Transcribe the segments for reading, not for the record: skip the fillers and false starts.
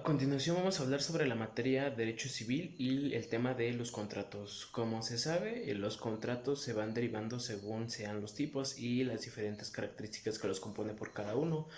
A continuación vamos a hablar sobre la materia Derecho Civil y el tema de los contratos. Como se sabe, los contratos se van derivando según sean los tipos y las diferentes características que los compone por cada uno.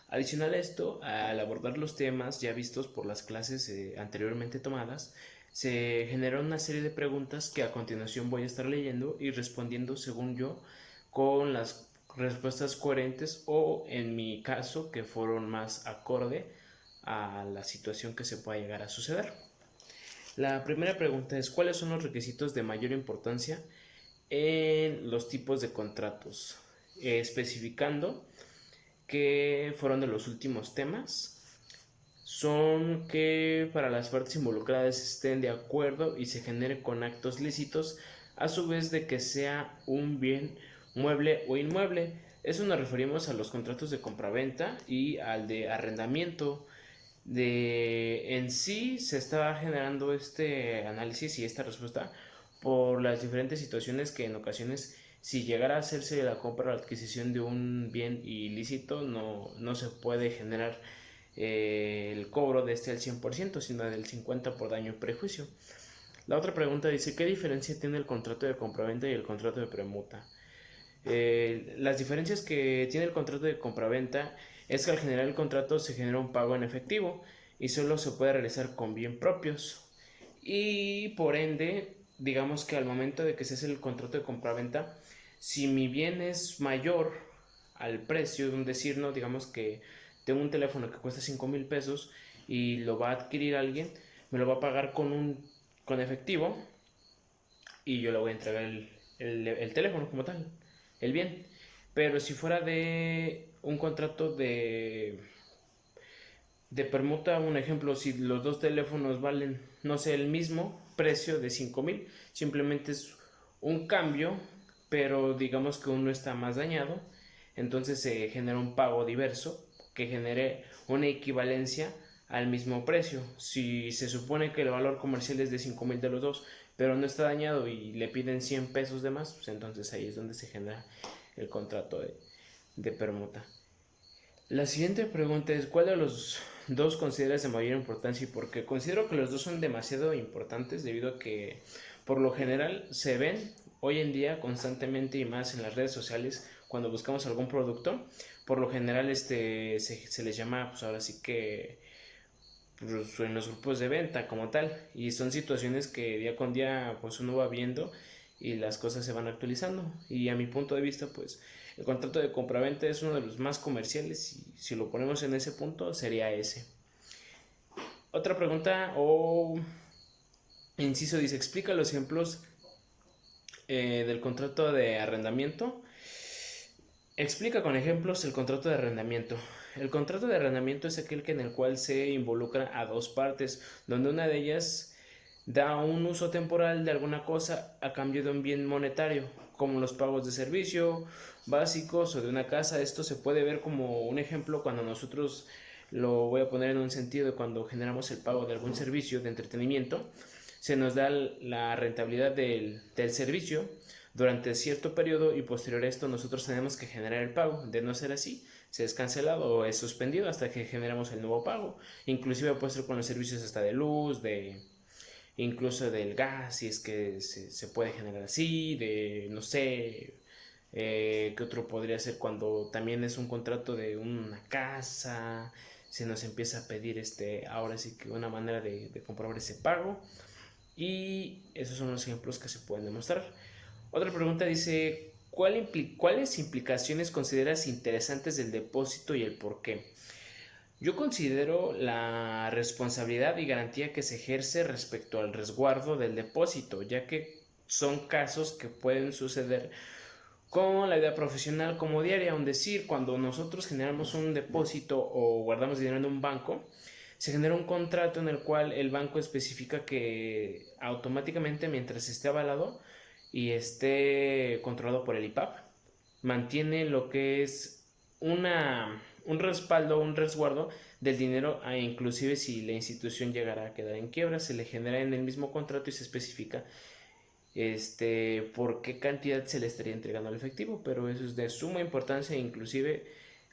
Adicional a esto, al abordar los temas ya vistos por las clases anteriormente tomadas, se generó una serie de preguntas que a continuación voy a estar leyendo y respondiendo según yo con las respuestas coherentes o en mi caso que fueron más acorde a la situación que se pueda llegar a suceder. La primera pregunta es: ¿cuáles son los requisitos de mayor importancia en los tipos de contratos? Especificando que fueron de los últimos temas, son que para las partes involucradas estén de acuerdo y se genere con actos lícitos, a su vez de que sea un bien mueble o inmueble. Eso nos referimos a los contratos de compraventa y al de arrendamiento. En sí se está generando este análisis y esta respuesta por las diferentes situaciones que en ocasiones, si llegara a hacerse la compra o la adquisición de un bien ilícito, no se puede generar el cobro de este al 100%, sino del 50% por daño y prejuicio. La otra pregunta dice: ¿qué diferencia tiene el contrato de compraventa y el contrato de permuta? Las diferencias que tiene el contrato de compraventa es que al generar el contrato se genera un pago en efectivo y solo se puede realizar con bien propios, y por ende digamos que al momento de que se hace el contrato de compraventa, si mi bien es mayor al precio de un decir, no, digamos que tengo un teléfono que cuesta 5,000 pesos y lo va a adquirir alguien, me lo va a pagar con efectivo y yo le voy a entregar el teléfono como tal, el bien. Pero si fuera de un contrato de permuta, un ejemplo, si los dos teléfonos valen, no sé, el mismo precio de 5,000, simplemente es un cambio, pero digamos que uno está más dañado, entonces se genera un pago diverso que genere una equivalencia al mismo precio. Si se supone que el valor comercial es de 5,000 de los dos, pero no está dañado y le piden 100 pesos de más, pues entonces ahí es donde se genera el contrato de permuta. La siguiente pregunta es: ¿cuál de los dos consideras de mayor importancia y por qué? Considero que los dos son demasiado importantes debido a que por lo general se ven hoy en día constantemente y más en las redes sociales cuando buscamos algún producto. Por lo general se les llama, pues ahora sí que, pues, en los grupos de venta como tal, y son situaciones que día con día pues uno va viendo y las cosas se van actualizando, y a mi punto de vista pues el contrato de compraventa es uno de los más comerciales y si lo ponemos en ese punto sería ese. Otra pregunta o inciso dice: explica los ejemplos del contrato de arrendamiento. Explica con ejemplos el contrato de arrendamiento. El contrato de arrendamiento es aquel en el cual se involucra a dos partes, donde una de ellas da un uso temporal de alguna cosa a cambio de un bien monetario, como los pagos de servicio básicos o de una casa. Esto se puede ver como un ejemplo cuando nosotros, lo voy a poner en un sentido de cuando generamos el pago de algún servicio de entretenimiento, se nos da la rentabilidad del servicio durante cierto periodo y posterior a esto nosotros tenemos que generar el pago. De no ser así, se es cancelado o es suspendido hasta que generamos el nuevo pago. Inclusive puede ser con los servicios hasta de luz, incluso del gas, si es que se puede generar así, de no sé, qué otro podría ser cuando también es un contrato de una casa, se nos empieza a pedir ahora sí que una manera de comprobar ese pago, y esos son los ejemplos que se pueden demostrar. Otra pregunta dice: ¿cuáles implicaciones consideras interesantes del depósito y el por qué? Yo considero la responsabilidad y garantía que se ejerce respecto al resguardo del depósito, ya que son casos que pueden suceder con la vida profesional como diaria. Es decir, cuando nosotros generamos un depósito o guardamos dinero en un banco, se genera un contrato en el cual el banco especifica que automáticamente, mientras esté avalado y esté controlado por el IPAP, mantiene lo que es un respaldo, un resguardo del dinero, inclusive si la institución llegara a quedar en quiebra, se le genera en el mismo contrato y se especifica por qué cantidad se le estaría entregando al efectivo. Pero eso es de suma importancia, inclusive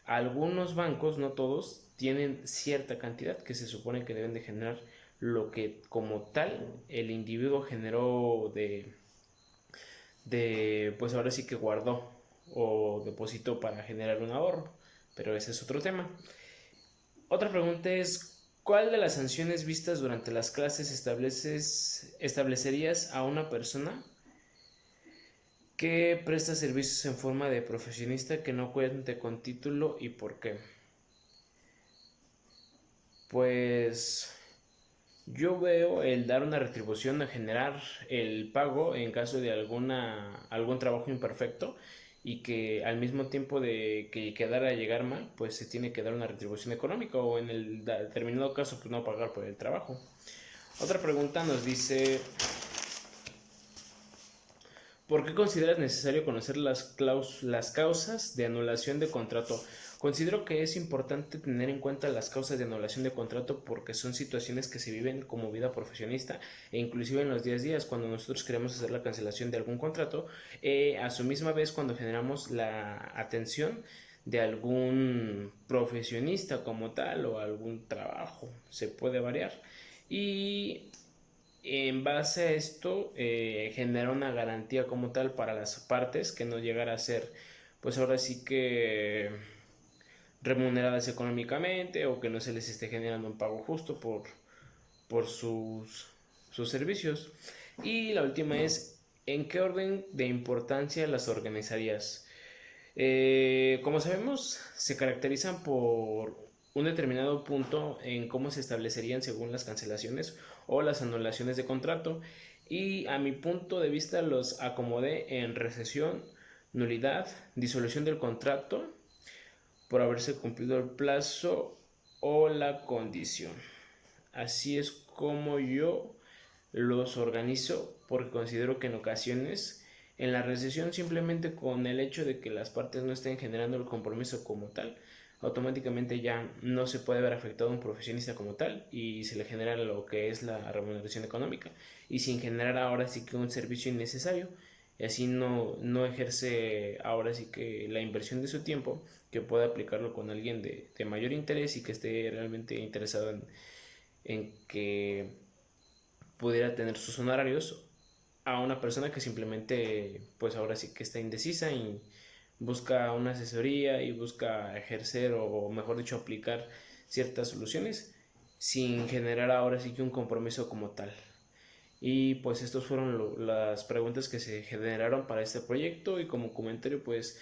algunos bancos, no todos, tienen cierta cantidad que se supone que deben de generar lo que como tal el individuo generó de pues ahora sí que guardó o depositó para generar un ahorro, pero ese es otro tema. Otra pregunta es, ¿cuál de las sanciones vistas durante las clases establecerías a una persona que presta servicios en forma de profesionista que no cuente con título y por qué? Pues yo veo el dar una retribución a generar el pago en caso de algún trabajo imperfecto y que al mismo tiempo de que quedara a llegar mal, pues se tiene que dar una retribución económica o en el determinado caso pues no pagar por el trabajo. Otra pregunta nos dice, ¿por qué consideras necesario conocer las causas de anulación de contrato? Considero que es importante tener en cuenta las causas de anulación de contrato porque son situaciones que se viven como vida profesionista e inclusive en los días a días cuando nosotros queremos hacer la cancelación de algún contrato, a su misma vez cuando generamos la atención de algún profesionista como tal o algún trabajo, se puede variar. Y en base a esto, genera una garantía como tal para las partes que no llegara a ser, pues ahora sí que remuneradas económicamente o que no se les esté generando un pago justo por sus servicios. Y la última es, ¿en qué orden de importancia las organizarías? Como sabemos, se caracterizan por un determinado punto en cómo se establecerían según las cancelaciones o las anulaciones de contrato y a mi punto de vista los acomodé en recesión, nulidad, disolución del contrato por haberse cumplido el plazo o la condición. Así es como yo los organizo porque considero que en ocasiones en la recesión simplemente con el hecho de que las partes no estén generando el compromiso como tal, automáticamente ya no se puede ver afectado a un profesionista como tal y se le genera lo que es la remuneración económica y sin generar ahora sí que un servicio innecesario y así no ejerce ahora sí que la inversión de su tiempo que pueda aplicarlo con alguien de mayor interés y que esté realmente interesado en que pudiera tener sus honorarios a una persona que simplemente pues ahora sí que está indecisa y busca una asesoría y busca ejercer o mejor dicho aplicar ciertas soluciones sin generar ahora sí que un compromiso como tal. Y pues estos fueron las preguntas que se generaron para este proyecto y como comentario pues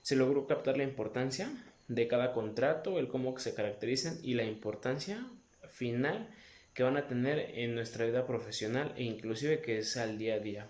se logró captar la importancia de cada contrato, el cómo se caracterizan y la importancia final que van a tener en nuestra vida profesional e inclusive que es al día a día.